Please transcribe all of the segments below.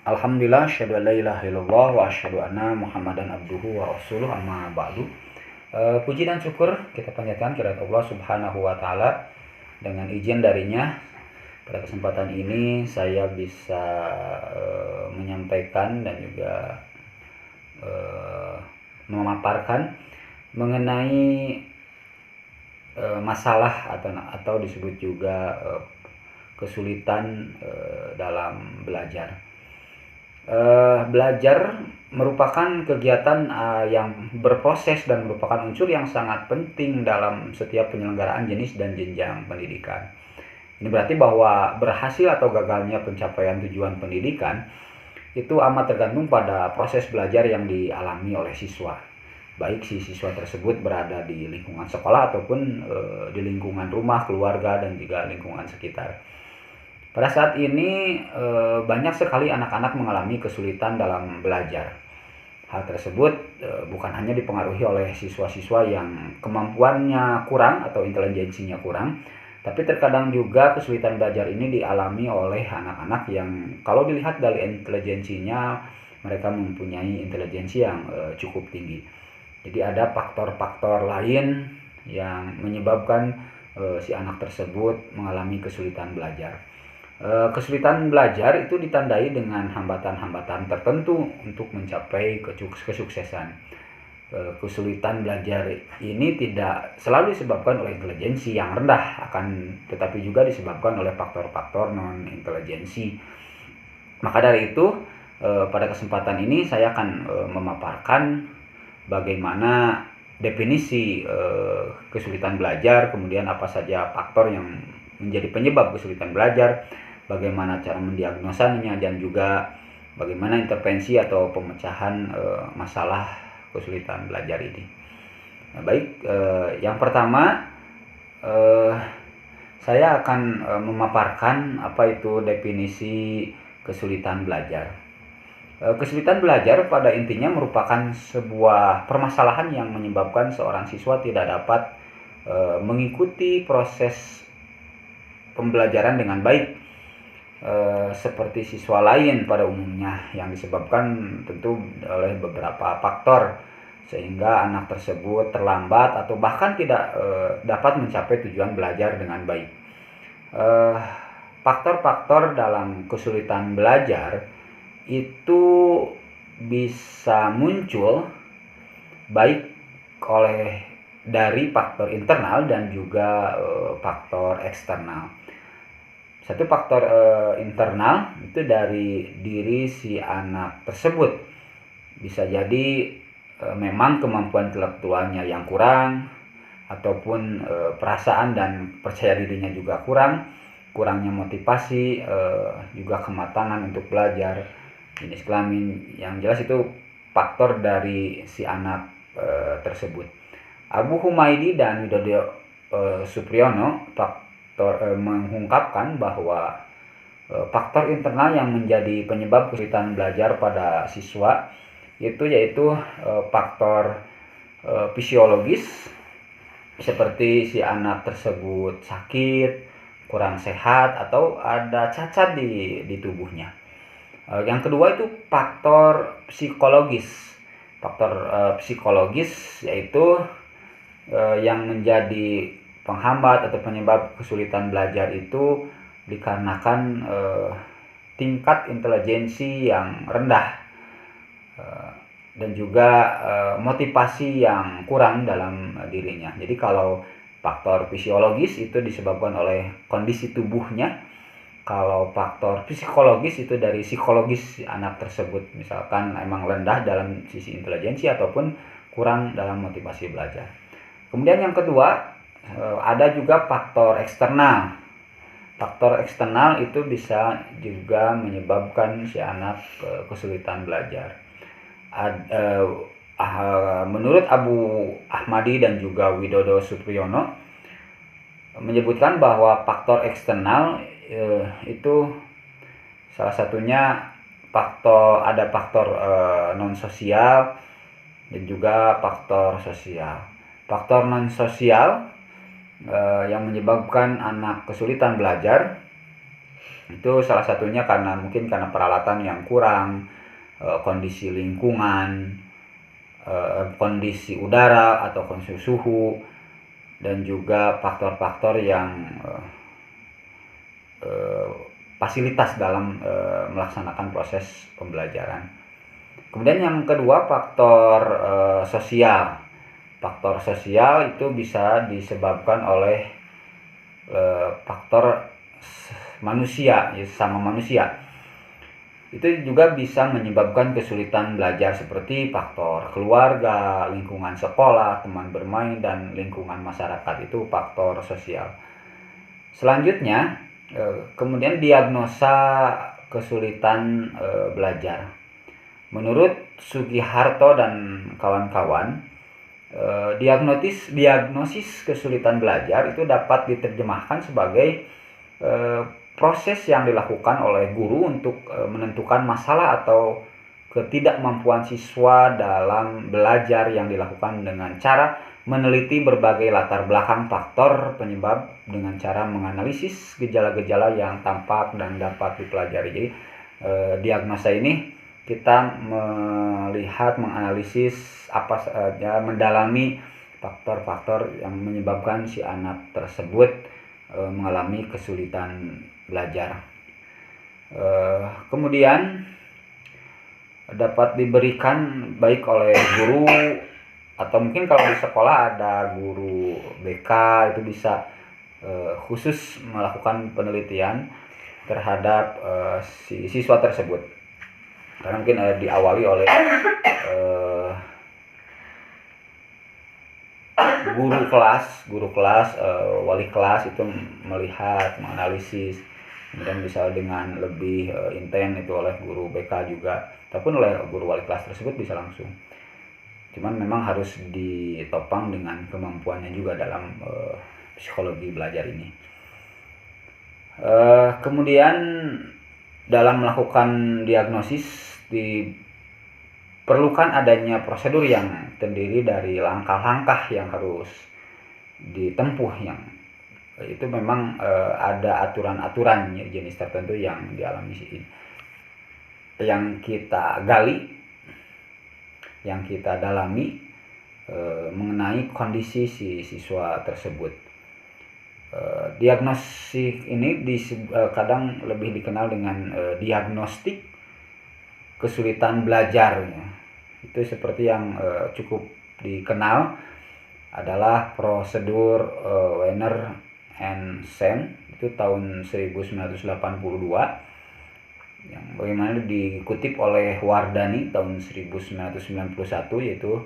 Alhamdulillah, asyhadu an la ilaha illallah wa asyhadu anna Muhammadan abduhu wa rasuluh, amma ba'du. Puji dan syukur kita panjatkan kepada Allah Subhanahu wa taala. Dengan izin darinya, pada kesempatan ini saya bisa menyampaikan dan juga memaparkan mengenai masalah atau disebut juga kesulitan dalam belajar. Belajar merupakan kegiatan yang berproses dan merupakan unsur yang sangat penting dalam setiap penyelenggaraan jenis dan jenjang pendidikan. Ini berarti bahwa berhasil atau gagalnya pencapaian tujuan pendidikan itu amat tergantung pada proses belajar yang dialami oleh siswa. Baik si siswa tersebut berada di lingkungan sekolah ataupun di lingkungan rumah, keluarga, dan juga lingkungan sekitar. Pada saat ini banyak sekali anak-anak mengalami kesulitan dalam belajar. Hal tersebut bukan hanya dipengaruhi oleh siswa-siswa yang kemampuannya kurang atau intelijensinya kurang, tapi terkadang juga kesulitan belajar ini dialami oleh anak-anak yang kalau dilihat dari intelijensinya, mereka mempunyai intelijensi yang cukup tinggi. Jadi ada faktor-faktor lain yang menyebabkan si anak tersebut mengalami kesulitan belajar. Kesulitan belajar itu ditandai dengan hambatan-hambatan tertentu untuk mencapai kesuksesan. Kesulitan belajar ini tidak selalu disebabkan oleh intelijensi yang rendah, tetapi juga disebabkan oleh faktor-faktor non-intelijensi. Maka dari itu, pada kesempatan ini saya akan memaparkan bagaimana definisi kesulitan belajar, kemudian apa saja faktor yang menjadi penyebab kesulitan belajar, bagaimana cara mendiagnosanya, dan juga bagaimana intervensi atau pemecahan masalah kesulitan belajar ini. Nah, baik, yang pertama saya akan memaparkan apa itu definisi kesulitan belajar. Kesulitan belajar pada intinya merupakan sebuah permasalahan yang menyebabkan seorang siswa tidak dapat mengikuti proses pembelajaran dengan baik seperti siswa lain pada umumnya, yang disebabkan tentu oleh beberapa faktor sehingga anak tersebut terlambat atau bahkan tidak dapat mencapai tujuan belajar dengan baik. Faktor-faktor dalam kesulitan belajar itu bisa muncul baik dari faktor internal dan juga faktor eksternal. Satu faktor internal itu dari diri si anak tersebut. Bisa jadi memang kemampuan intelektualnya yang kurang, ataupun perasaan dan percaya dirinya juga kurangnya motivasi, juga kematangan untuk belajar, jenis kelamin. Yang jelas itu faktor dari si anak tersebut. Abu Humaidi dan Widodo Supriyono mengungkapkan bahwa faktor internal yang menjadi penyebab kesulitan belajar pada siswa yaitu faktor fisiologis, seperti si anak tersebut sakit, kurang sehat, atau ada cacat di tubuhnya. Yang kedua itu faktor psikologis. Faktor psikologis yaitu yang menjadi penghambat atau penyebab kesulitan belajar itu dikarenakan tingkat intelijensi yang rendah dan juga motivasi yang kurang dalam dirinya. Jadi kalau faktor fisiologis itu disebabkan oleh kondisi tubuhnya, kalau faktor psikologis itu dari psikologis anak tersebut, misalkan emang rendah dalam sisi intelijensi ataupun kurang dalam motivasi belajar. Kemudian yang kedua, ada juga faktor eksternal. Faktor eksternal itu bisa juga menyebabkan si anak kesulitan belajar. Menurut Abu Ahmadi dan juga Widodo Supriyono menyebutkan bahwa faktor eksternal itu salah satunya ada faktor non sosial dan juga faktor sosial. Faktor non sosial yang menyebabkan anak kesulitan belajar Itu salah satunya mungkin karena peralatan yang kurang, kondisi lingkungan, kondisi udara atau kondisi suhu, dan juga faktor-faktor yang fasilitas dalam melaksanakan proses pembelajaran. Kemudian yang kedua, faktor sosial. Faktor sosial itu bisa disebabkan oleh faktor manusia, ya, sama manusia. Itu juga bisa menyebabkan kesulitan belajar seperti faktor keluarga, lingkungan sekolah, teman bermain, dan lingkungan masyarakat. Itu faktor sosial. Selanjutnya, kemudian diagnosa kesulitan belajar. Menurut Sugiharto dan kawan-kawan, diagnosis kesulitan belajar itu dapat diterjemahkan sebagai proses yang dilakukan oleh guru untuk menentukan masalah atau ketidakmampuan siswa dalam belajar yang dilakukan dengan cara meneliti berbagai latar belakang faktor penyebab dengan cara menganalisis gejala-gejala yang tampak dan dapat dipelajari. Jadi diagnosa ini kita melihat, menganalisis apa saja, mendalami faktor-faktor yang menyebabkan si anak tersebut mengalami kesulitan belajar. Kemudian dapat diberikan baik oleh guru atau mungkin kalau di sekolah ada guru BK, itu bisa khusus melakukan penelitian terhadap si siswa tersebut. Karena mungkin diawali oleh guru kelas, wali kelas itu melihat, menganalisis, kemudian bisa dengan lebih intens itu oleh guru BK juga, ataupun oleh guru wali kelas tersebut bisa langsung. Cuman memang harus ditopang dengan kemampuannya juga dalam psikologi belajar ini. Kemudian dalam melakukan diagnosis diperlukan adanya prosedur yang terdiri dari langkah-langkah yang harus ditempuh, yang itu memang ada aturan-aturan jenis tertentu yang dialami, yang kita gali, yang kita dalami mengenai kondisi si siswa tersebut. Diagnostik ini kadang lebih dikenal dengan diagnostik kesulitan belajar. Itu seperti yang cukup dikenal adalah prosedur Weiner and Sen, itu tahun 1982, yang bagaimana dikutip oleh Wardani tahun 1991, yaitu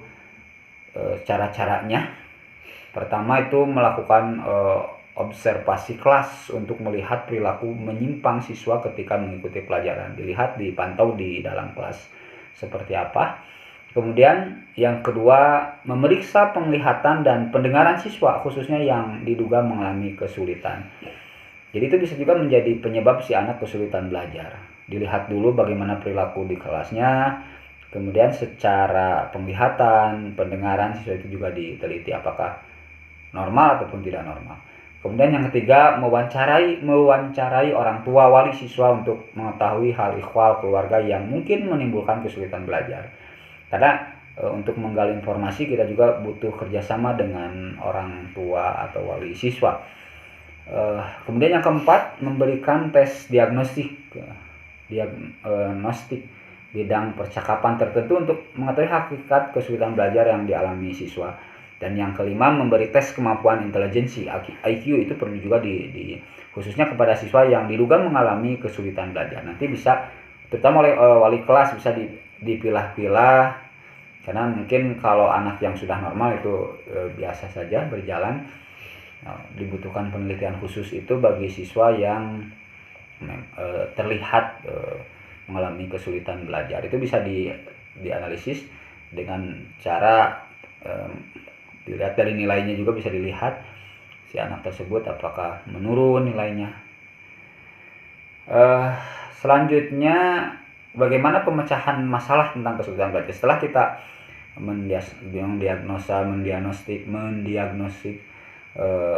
cara-caranya. Pertama itu melakukan observasi kelas untuk melihat perilaku menyimpang siswa ketika mengikuti pelajaran, dipantau di dalam kelas seperti apa. Kemudian yang kedua, memeriksa penglihatan dan pendengaran siswa, khususnya yang diduga mengalami kesulitan. Jadi itu bisa juga menjadi penyebab si anak kesulitan belajar. Dilihat dulu bagaimana perilaku di kelasnya, kemudian secara penglihatan, pendengaran siswa itu juga diteliti apakah normal ataupun tidak normal. Kemudian yang ketiga, mewawancarai orang tua wali siswa untuk mengetahui hal ikhwal keluarga yang mungkin menimbulkan kesulitan belajar. Karena untuk menggali informasi kita juga butuh kerjasama dengan orang tua atau wali siswa. Kemudian yang keempat, memberikan tes diagnostik bidang percakapan tertentu untuk mengetahui hakikat kesulitan belajar yang dialami siswa. Dan yang kelima, memberi tes kemampuan intelijensi IQ, itu perlu juga khususnya kepada siswa yang diduga mengalami kesulitan belajar. Nanti bisa terutama oleh wali kelas bisa dipilah-pilah, karena mungkin kalau anak yang sudah normal itu biasa saja berjalan. Dibutuhkan penelitian khusus itu bagi siswa yang terlihat mengalami kesulitan belajar. Itu bisa dianalisis dengan cara dilihat dari nilainya, juga bisa dilihat si anak tersebut apakah menurun nilainya. Selanjutnya, bagaimana pemecahan masalah tentang kesulitan belajar. Setelah kita mendiagnostik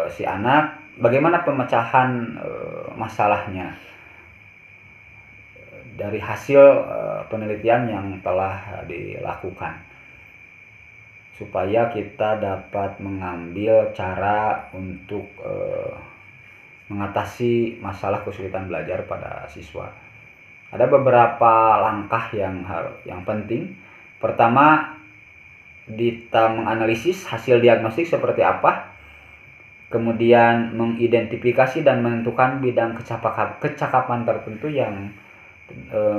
si anak, bagaimana pemecahan masalahnya. dari hasil penelitian yang telah dilakukan, supaya kita dapat mengambil cara untuk mengatasi masalah kesulitan belajar pada siswa. Ada beberapa langkah yang penting. Pertama, kita menganalisis hasil diagnostik seperti apa, kemudian mengidentifikasi dan menentukan bidang kecakapan tertentu yang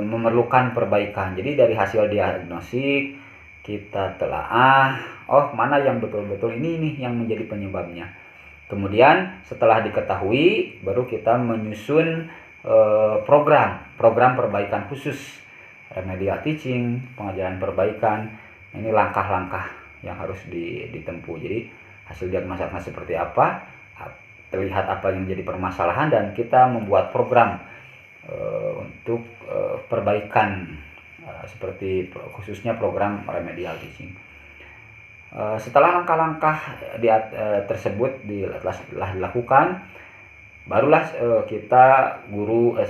memerlukan perbaikan. Jadi dari hasil diagnostik kita telaah, oh mana yang betul-betul ini nih yang menjadi penyebabnya. Kemudian setelah diketahui, baru kita menyusun program perbaikan khusus, remedial teaching, pengajaran perbaikan. Ini langkah-langkah yang harus ditempuh. Jadi hasil diagnosanya seperti apa, terlihat apa yang menjadi permasalahan, dan kita membuat program untuk perbaikan, seperti khususnya program remedial teaching. Setelah langkah-langkah tersebut telah dilakukan, barulah kita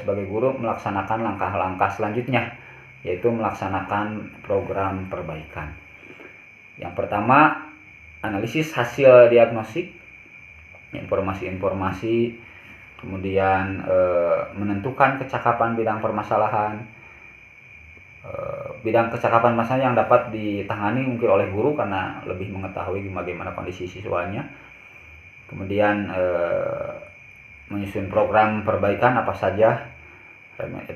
sebagai guru melaksanakan langkah-langkah selanjutnya, yaitu melaksanakan program perbaikan. Yang pertama, analisis hasil diagnostik, informasi-informasi, kemudian menentukan kecakapan bidang permasalahan, bidang kecakapan masalah yang dapat ditangani mungkin oleh guru karena lebih mengetahui bagaimana kondisi siswanya. Kemudian menyusun program perbaikan apa saja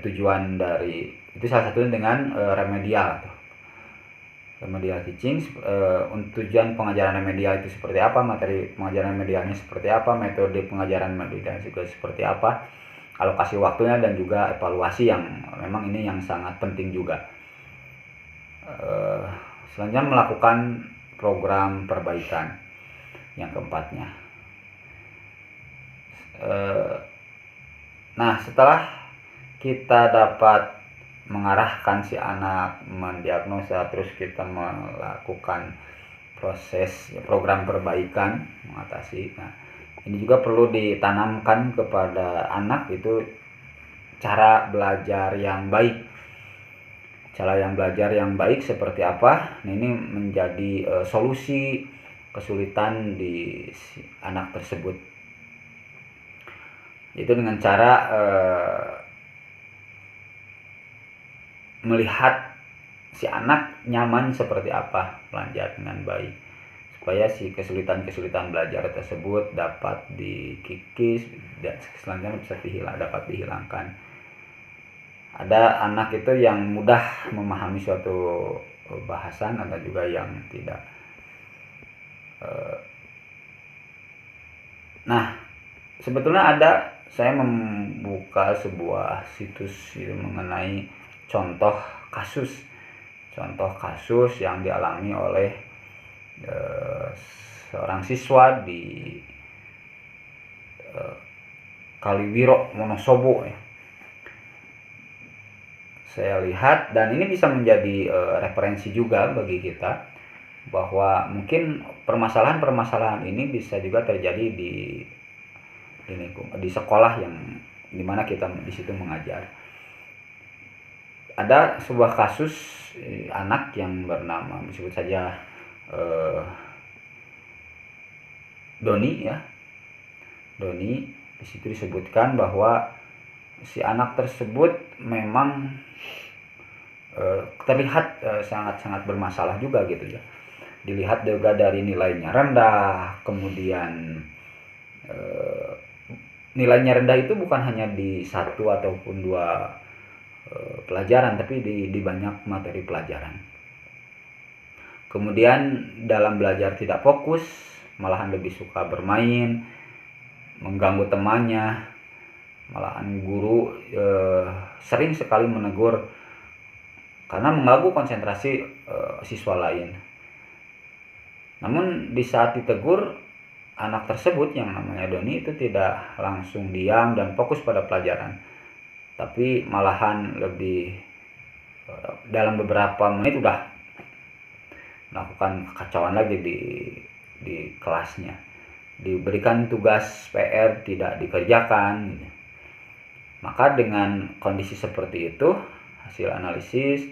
tujuan dari itu, salah satunya dengan remedial teaching. Tujuan pengajaran remedial itu seperti apa, materi pengajaran remedialnya seperti apa, metode pengajaran remedial juga seperti apa, alokasi waktunya, dan juga evaluasi yang memang ini yang sangat penting juga. Selanjutnya melakukan program perbaikan yang keempatnya. Nah, setelah kita dapat mengarahkan si anak, mendiagnosa, terus kita melakukan proses program perbaikan, mengatasi. Nah, ini juga perlu ditanamkan kepada anak itu cara belajar yang baik. Cara yang belajar yang baik seperti apa? Nah, ini menjadi solusi kesulitan di si anak tersebut. Itu dengan cara melihat si anak nyaman seperti apa belajar dengan baik, supaya si kesulitan belajar tersebut dapat dikikis dan selanjutnya bisa dapat dihilangkan. Ada anak itu yang mudah memahami suatu bahasan, ada juga yang tidak. Nah, sebetulnya saya membuka sebuah situs mengenai contoh kasus yang dialami oleh seorang siswa di Kaliwiro, Wonosobo ya. Saya lihat, dan ini bisa menjadi referensi juga bagi kita, bahwa mungkin permasalahan ini bisa juga terjadi di sekolah yang dimana kita di situ mengajar. Ada sebuah kasus anak yang bernama, disebut saja Doni ya. Doni, di situ disebutkan bahwa si anak tersebut memang terlihat sangat-sangat bermasalah juga gitu ya. Dilihat juga dari nilainya rendah, kemudian nilainya rendah itu bukan hanya di satu ataupun dua pelajaran, tapi di banyak materi pelajaran. Kemudian dalam belajar tidak fokus, malahan lebih suka bermain, mengganggu temannya, malahan guru sering sekali menegur karena mengganggu konsentrasi siswa lain. Namun di saat ditegur, anak tersebut yang namanya Doni itu tidak langsung diam dan fokus pada pelajaran, tapi malahan lebih dalam beberapa menit udah melakukan kekacauan lagi di kelasnya. Diberikan tugas PR tidak dikerjakan. Maka dengan kondisi seperti itu, hasil analisis,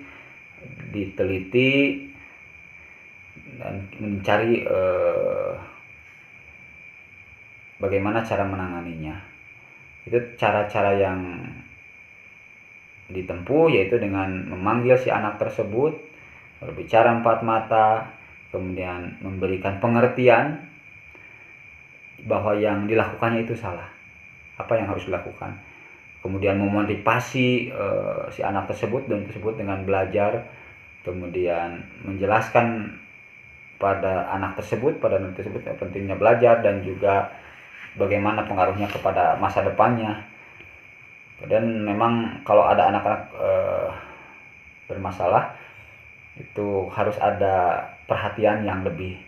diteliti, dan mencari bagaimana cara menanganinya. Itu cara-cara yang ditempuh, yaitu dengan memanggil si anak tersebut, berbicara empat mata, kemudian memberikan pengertian bahwa yang dilakukannya itu salah, apa yang harus dilakukan, kemudian memotivasi si anak tersebut dengan belajar, kemudian menjelaskan pada anak tersebut pentingnya belajar dan juga bagaimana pengaruhnya kepada masa depannya. Dan memang kalau ada anak-anak bermasalah itu harus ada perhatian yang lebih,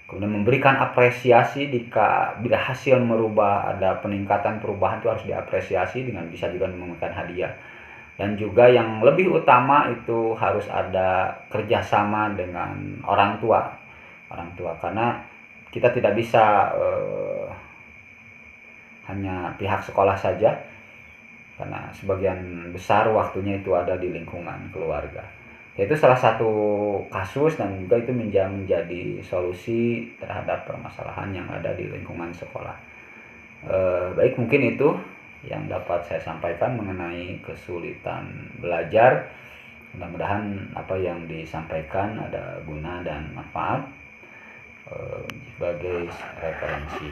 kemudian memberikan apresiasi bila hasil merubah, ada peningkatan perubahan itu harus diapresiasi dengan bisa juga memberikan hadiah. Dan juga yang lebih utama itu harus ada kerjasama dengan orang tua, karena kita tidak bisa hanya pihak sekolah saja, karena sebagian besar waktunya itu ada di lingkungan keluarga. Itu salah satu kasus dan juga itu menjadi solusi terhadap permasalahan yang ada di lingkungan sekolah. Baik, mungkin itu yang dapat saya sampaikan mengenai kesulitan belajar. Mudah-mudahan apa yang disampaikan ada guna dan manfaat sebagai referensi.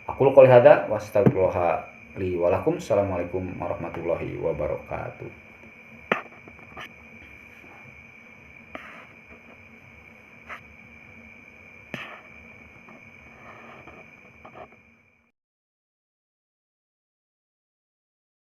Aku qouli hada wa astaghfirullah li wa lakum. Assalamualaikum warahmatullahi wabarakatuh.